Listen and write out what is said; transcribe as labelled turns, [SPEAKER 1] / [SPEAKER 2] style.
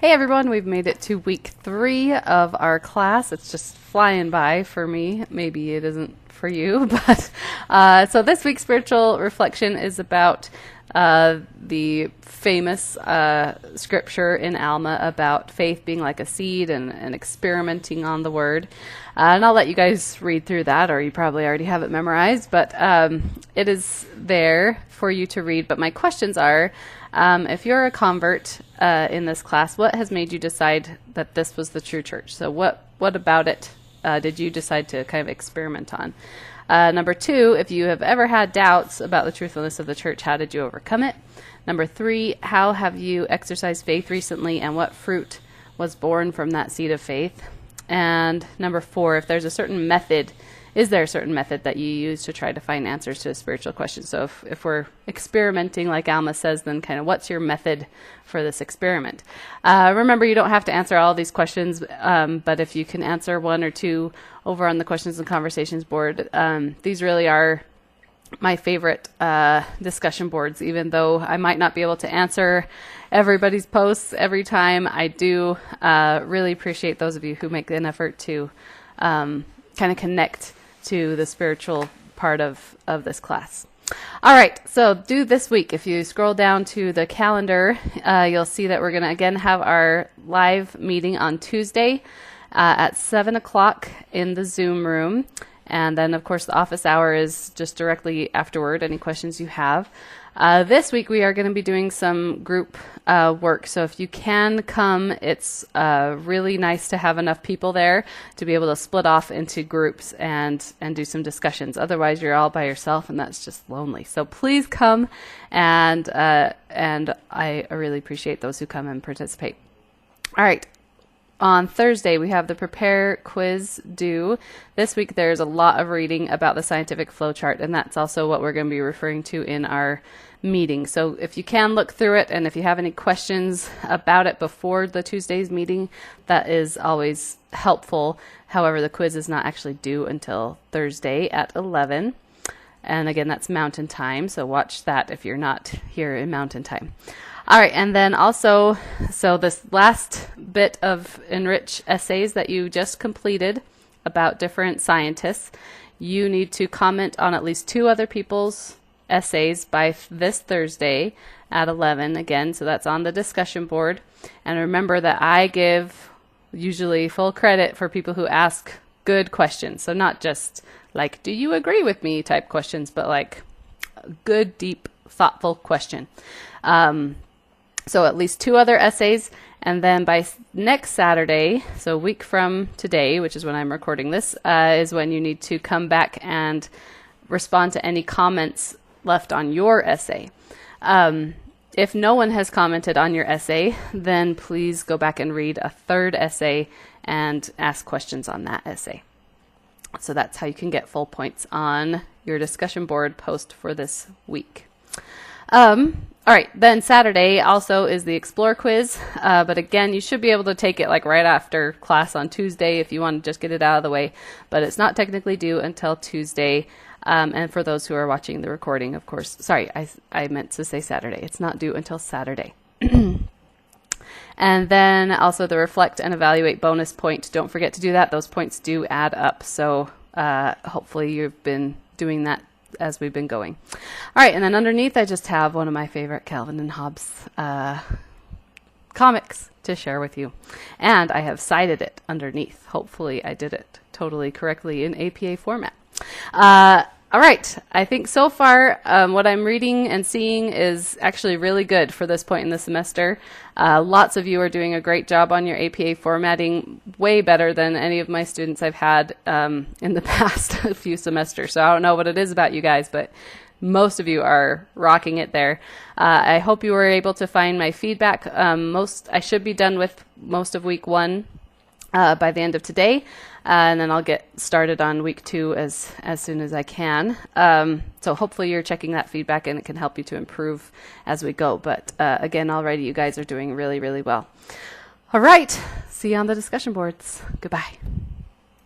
[SPEAKER 1] Hey everyone, we've made it to week 3 of our class. It's just flying by for me. Maybe it isn't for you, but so this week's spiritual reflection is about the famous scripture in Alma about faith being like a seed and experimenting on the word. And I'll let you guys read through that, or you probably already have it memorized, but it is there for you to read. But my questions are, if you're a convert in this class, what has made you decide that this was the true church? So what about it did you decide to kind of experiment on? Number 2, if you have ever had doubts about the truthfulness of the church, how did you overcome it? Number 3, how have you exercised faith recently, and what fruit was born from that seed of faith? And number 4, if there's a certain method, is there a certain method that you use to try to find answers to a spiritual question? So if we're experimenting, like Alma says, then kind of what's your method for this experiment? Remember, you don't have to answer all these questions, but if you can answer 1 or 2 over on the questions and conversations board, these really are my favorite discussion boards. Even though I might not be able to answer everybody's posts every time, I do really appreciate those of you who make an effort to kind of connect to the spiritual part of this class. All right, so due this week, if you scroll down to the calendar, you'll see that we're going to again have our live meeting on Tuesday at 7 o'clock in the Zoom room. And then, of course, the office hour is just directly afterward, any questions you have. This week, we are going to be doing some group work. So if you can come, it's really nice to have enough people there to be able to split off into groups and do some discussions. Otherwise, you're all by yourself, and that's just lonely. So please come, and I really appreciate those who come and participate. All right. On Thursday, we have the Prepare quiz due. This week, there's a lot of reading about the scientific flowchart, and that's also what we're going to be referring to in our meeting. So if you can look through it, and if you have any questions about it before the Tuesday's meeting, that is always helpful. However, the quiz is not actually due until Thursday at 11. And again, that's Mountain Time, so watch that if you're not here in Mountain Time. All right, and then also, so this last bit of Enrich essays that you just completed about different scientists, you need to comment on at least 2 other people's essays by this Thursday at 11 again, so that's on the discussion board. And remember that I give usually full credit for people who ask good questions, so not just like, do you agree with me type questions, but like a good, deep, thoughtful question. So at least 2 other essays, and then by next Saturday, so a week from today, which is when I'm recording this, is when you need to come back and respond to any comments left on your essay. If no one has commented on your essay, then please go back and read a 3rd essay and ask questions on that essay. So that's how you can get full points on your discussion board post for this week. All right, then Saturday also is the Explore quiz, but again, you should be able to take it like right after class on Tuesday if you want to just get it out of the way, but it's not technically due until Tuesday, and for those who are watching the recording, of course, sorry, I meant to say Saturday. It's not due until Saturday. And then also the Reflect and Evaluate bonus point. Don't forget to do that. Those points do add up, so hopefully you've been doing that as we've been going. All right, and then underneath I just have one of my favorite Calvin and Hobbes comics to share with you. And I have cited it underneath. Hopefully I did it totally correctly in APA format. All right, I think so far what I'm reading and seeing is actually really good for this point in the semester. Lots of you are doing a great job on your APA formatting, way better than any of my students I've had in the past few semesters. So I don't know what it is about you guys, but most of you are rocking it there. I hope you were able to find my feedback. I should be done with most of week 1 by the end of today. And then I'll get started on week 2 as soon as I can. So hopefully you're checking that feedback and it can help you to improve as we go. But again, already you guys are doing really, really well. All right. See you on the discussion boards. Goodbye.